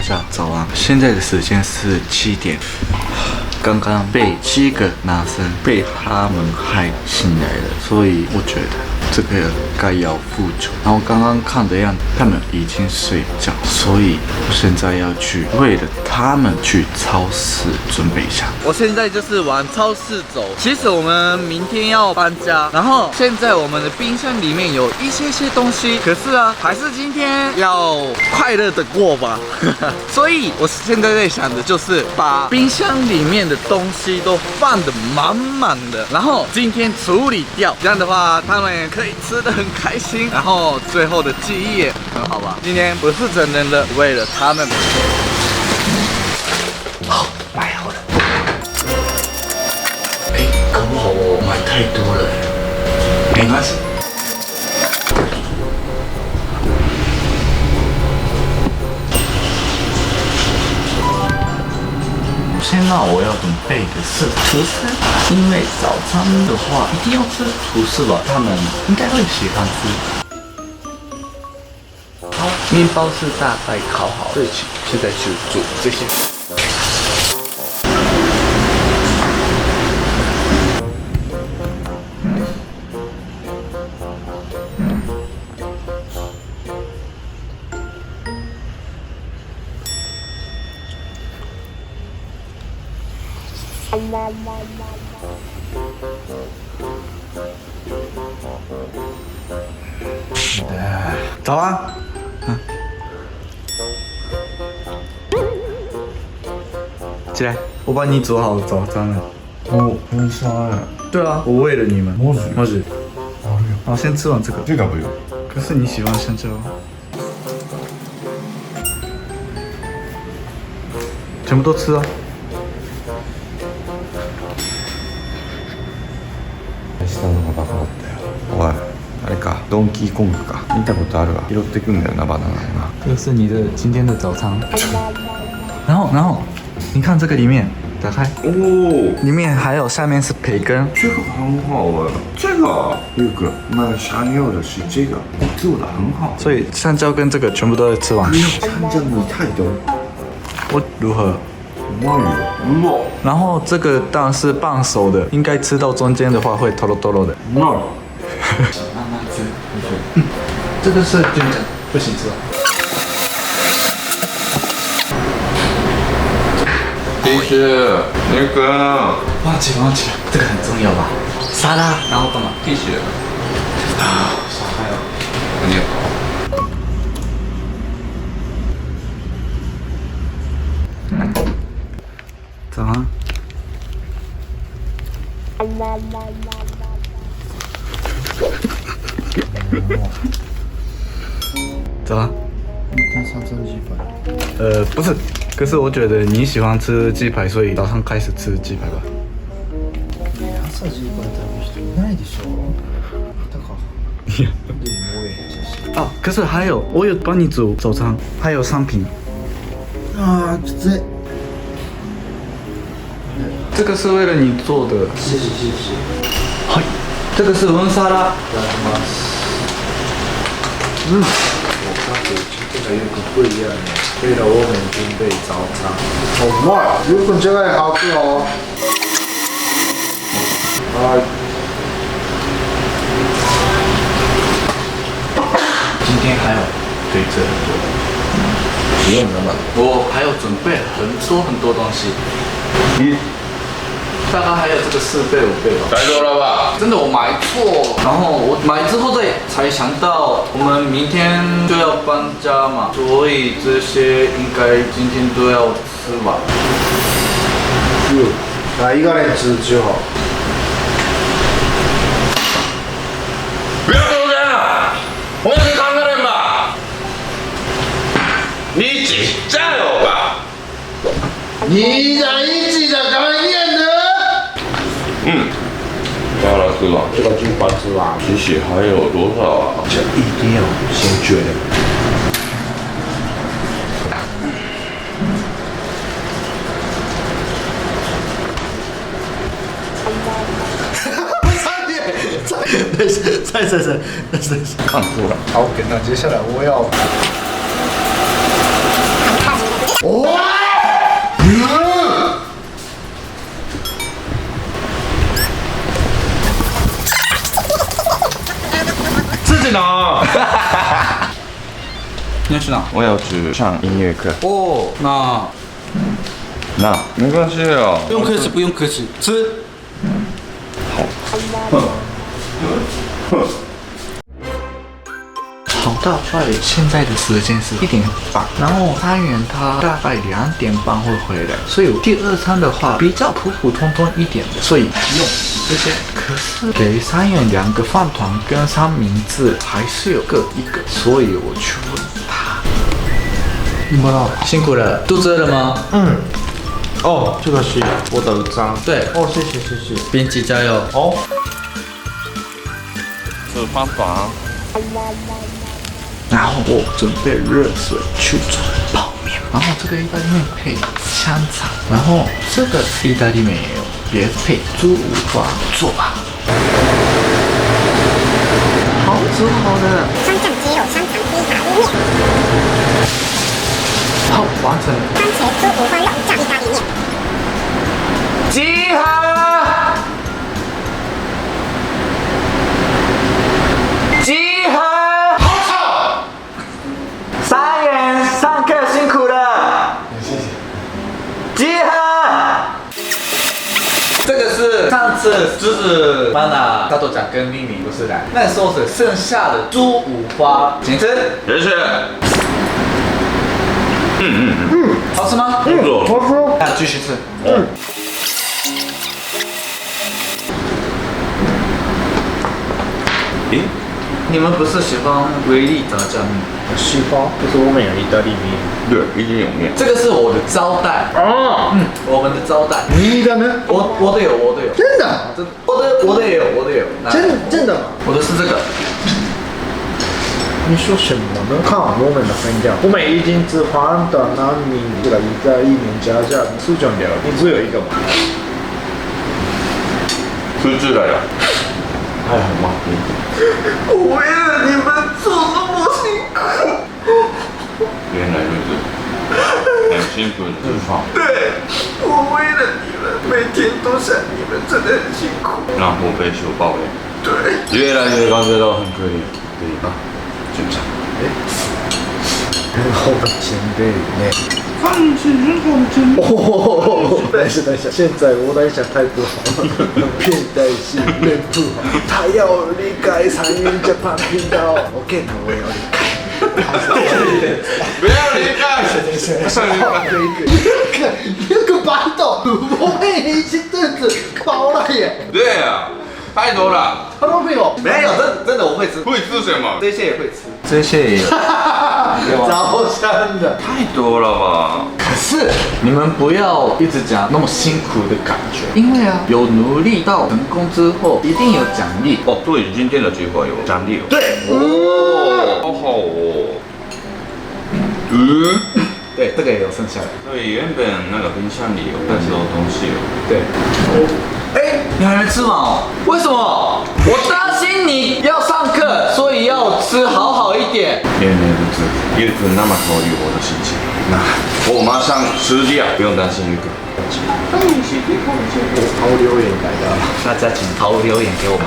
家早安，现在的时间是7点。刚刚被7个男生被他们害醒来了，所以我觉得这个该要付出。然后刚刚看的样子，他们已经睡觉，所以我现在要去为了他们去超市准备一下。我现在就是往超市走。其实我们明天要搬家，然后现在我们的冰箱里面有一些东西，可是啊，还是今天要快乐的过吧。所以我现在在想的就是把冰箱里面的东西都放得满满的，然后今天处理掉，这样的话他们也可以吃得很开心，然后最后的记忆也很好吧。今天不是真正的为了他们。好，买好了。搞不好我买太多了，没关系。现在我要准备的是吐司，因为早餐的话一定要吃吐司吧，他们应该会喜欢吃。好，面包是大概烤好，对，现在就煮这些。早安。起来，我帮你煮好早餐了。哦，温莎呀。对啊，我为了你们。マジ？好，先吃完这个。这个不用。可是你喜欢香蕉。全部都吃啊。下のがバカだったよ。おい、あれか、ドンキーコングか。見たことあるわ。拾ってくんだよな、バナナをな。这是你的今天的早餐。然后，你看这个里面，打开。哦，里面还有下面是培根。这个很好哎，这个六个，那想要的是这个，做的很好。所以香蕉跟这个全部都吃完。参加你太多。我如何？然后这个当然是半熟的，应该吃到中间的话会透露的。慢慢吃。这个是真的，不行吃。必须那个忘记了，这个很重要吧？沙拉，然后干嘛？必须啊，少还有。你好。早安。早安。他上蒸鸡排。不是，可是我觉得你喜欢吃鸡排，所以早上开始吃鸡排吧。朝鸡排食べる人いないでしょ。だから。いや。でも我也很想。啊，可是还有，我有帮你煮早餐，还有商品。啊，这。这个是为了你做的。谢谢。はい。这个是温沙拉。いただきます。我看着这个有个不一样的，为了我们准备早餐。好慢，有个这个好吃哦。今天还有对这很多。不用了嘛。我还有准备很多东西。大概还有这个4倍5倍吧。太多了吧？真的我买错，然后我买之后才想到我们明天就要搬家嘛，所以这些应该今天都要吃完。那一个人吃就好。不要这样啊！我是看个人吧，你只加油吧。你在一起的感应呢？当然是了。这个就关吃完。谢谢，还有多少啊？这一定要先决定。再，看错了。好，那接下来我要。去哪？我要去上音乐课。哦，那那没关系哦。不用客气，不用客气，吃。好大帅！现在的时间是1点半，然后3元他大概2点半会回来，所以第二餐的话比较普普通通一点的，所以用这些。可是给3元2个饭团跟三明治还是有各一个，所以我去问他。怎么了？辛苦了，肚子饿了吗？哦，这个是我的章。对，哦，谢谢谢谢。编辑加油。哦，吃饭团。然后我准备热水去煮泡面，然后这个意大利面配香肠，然后这个意大利面也有，别配猪五花，做吧。好煮好的，双酱鸡肉香肠意大利面，好完成了。番茄猪五花肉酱意大利面，集合！集合！3元上课辛苦了，谢谢。集合！这个是上次就是帮了大豆讲跟咪咪不是来，那时候是剩下的猪五花，请吃。谢谢。好吃吗？不错。好吃。那继续吃。诶，你们不是喜欢维力炸酱面？西方，可是我们有意大利面。对，一定有面。这个是我的招待，哦，我们的招待。你的呢？我的有，我的有，真的？真的，我的也有，我的也有。那真的吗？我的是这个。你说什么呢？看我们的分量，我们已经只换到南米这个意大利面加价4种料，你只有一个吗？出去了呀。还好吗？我为了你们做那么辛苦。原来如此，很辛苦的地方。对，我为了你们，每天都想你们，真的很辛苦。然后被羞爆了。对，越来越感觉到很可怜。对吧？正常。很好的前辈呢。看起很好的前辈。哦，等一下，现在我在想态度好，片带信任不好，他要离开3元Japan频道，OK，那我也要离开。不要离开。看那个白豆，我们已经肚子饱了耶。对呀，太多了。他都没有，没有，真的我会吃，会吃什么？这些也会吃。这些也有。早餐的。太多了吧？可是你们不要一直讲那么辛苦的感觉，因为啊，有努力到成功之后，一定有奖励。哦，对，今天的计划有奖励哦。对，哦，好好哦。对，这个也有剩下的。对，原本那个冰箱里有那时候东西哦。对。哎，你还没吃完哦？为什么？我担心你要上课，所以要吃好一点。原来如此，玉子那么考虑我的心情，那我马上吃掉，不用担心玉哥。好留言来的，大家请投留言给我们。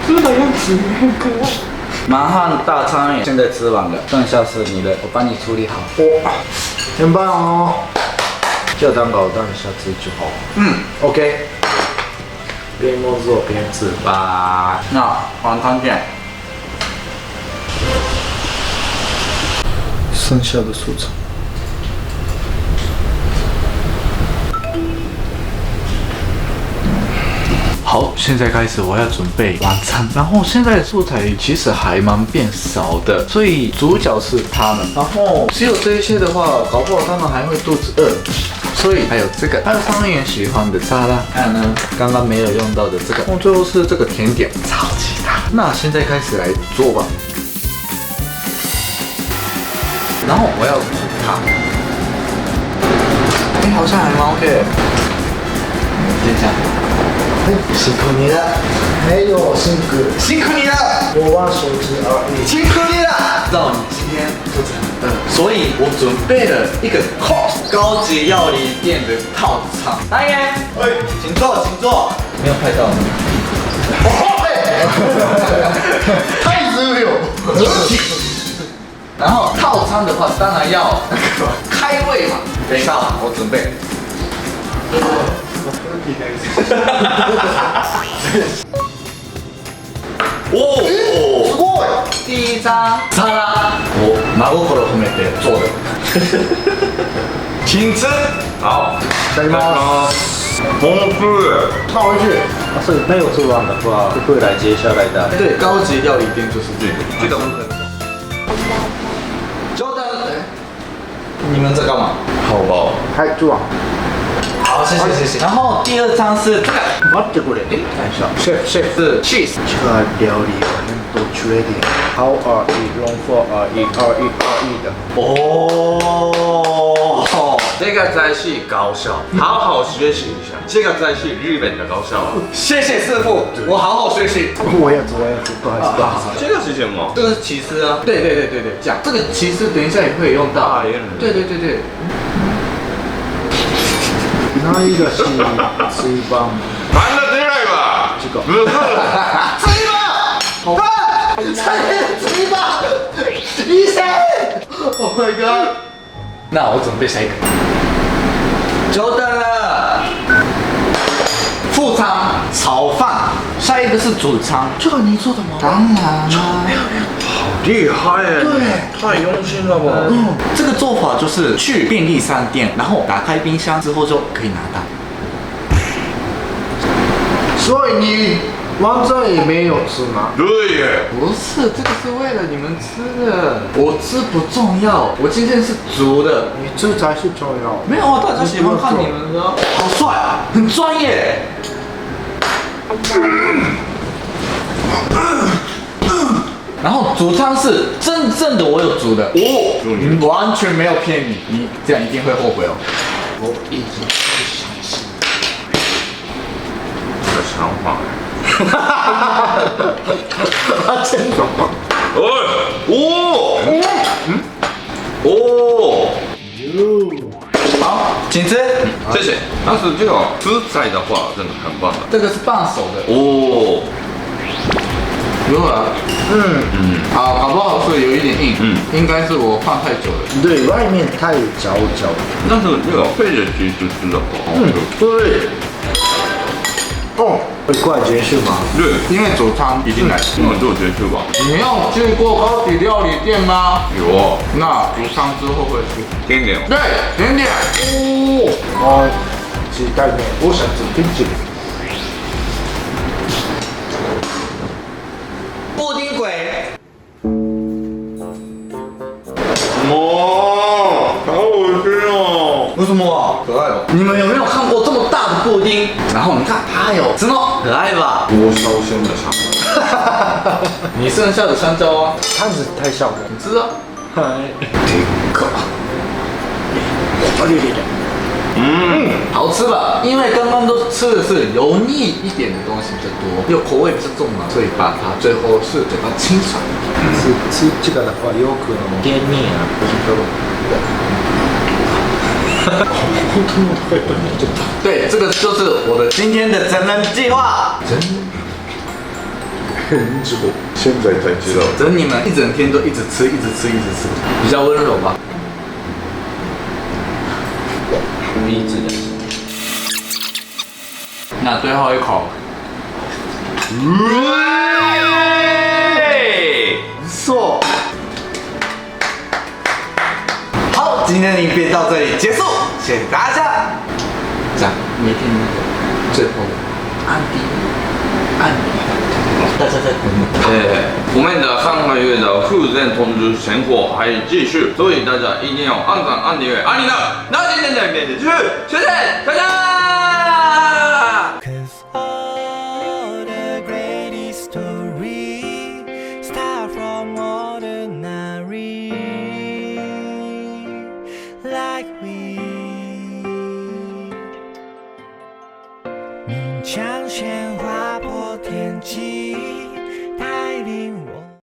这个样子很可爱。满汉大餐现在吃完了，剩下是你的，我帮你处理好。哇，很棒哦。就当搞蛋，下次就好。OK。边工作边吃吧。那晚餐见。剩下的素材。好，现在开始我要准备晚餐，然后现在的素材其实还蛮变少的，所以主角是他们，然后只有这一些的话，搞不好他们还会肚子饿，所以还有这个，还有3元喜欢的沙拉，还有呢刚刚没有用到的这个，最后是这个甜点，超级大。那现在开始来做吧，然后我要煮它，哎，好像还蛮 OK 的，等一下。辛苦你了，没有辛苦你了，我玩手机而已。辛苦你了！知道你今天肚子很饿，所以我准备了一个 course 高级料理店的套餐。3元，请坐，请坐。没有拍到。太自由。然后套餐的话，当然要那个开胃嘛。等一下，我准备。おお。すごい。第一张沙拉，我真心褒めて做的。请吃。好，いただきます。丰富。超回去。所以没有吃完的话，就会来接下来的。对，高级料理店就是这个。这个部分。Jordan，你们在干嘛？好饱。はい、做完。好，谢谢谢谢。然后第二张是这个，待ってくれ。看一下。Chef，是 cheese。这个料理很多缺点。How are you? Long for are you? Are you? Are you 的。哦，这个才是高校，好好学习一下，这个才是日本的高校啊。谢谢师傅，我好好学习。我也做，不好意思，不好意思。这个是什么？这个是起司啊。对，这样。这个起司等一下也会用到。啊，原来。对。哪一个是一般？反的出来吧。这个。不是。嘴巴！啊！嘴巴！医生 ！Oh my god！ 那我准备下一个。Jordan 了。副餐炒饭，下一个是主餐。这个你做的吗？当然啦。厉害耶！对，太用心了吧？这个做法就是去便利商店，然后打开冰箱之后就可以拿到。所以你晚上也没有吃吗？对耶。不是，这个是为了你们吃的。我吃不重要，我今天是煮的。你这才是重要。没有啊，大家喜欢看你们的，好帅啊，很专业。然后主餐是真正的我有煮的哦，完全没有骗你，你这样一定会后悔哦。我已经不相信。这个想法。真的吗？好，请吃。谢谢。但是这个食材的话，真的很棒的。这个是半熟的，哦。如何？好，搞不好是有一点硬，应该是我放太久了。对，外面太焦焦。但是这个配着其实吃的好好吃。对。哦，会快结束吗？对，因为主餐已经来了。那就结束吧。你没有去过高级料理店吗？有。那主餐之后会去。甜点。对，甜点。哦，期待面，我想吃冰淇淋。布丁鬼。哇，好恶心哦！为什么？可爱吧？你们有没有看过这么大的布丁？然后你看它还有什么？可爱吧？多烧香的香蕉。你剩下的香蕉啊？摊子太小了。你吃啊？可。好吃吧？因为刚刚都吃的是油腻一点的东西比较多，又口味比较重嘛，所以把它最后是嘴巴清爽。吃这个的话，有可能甜面啊，不是说。对，这个就是我的今天的整人计划。很久，现在才知道。整你们一整天都一直吃，一直吃，一直吃，比较温柔吧。理智的。那最后一口。说。好，今天的影片到这里结束，谢谢大家。这样，每天那个最后的安迪，大家在我们的上个月的附赠通知生活还继续，所以大家一定要按赞、按订阅、按铃铛。那今天的影片结束，谢谢大家。 'Cause all the greatest story start from ordinary, like we. 明枪鲜划破天际。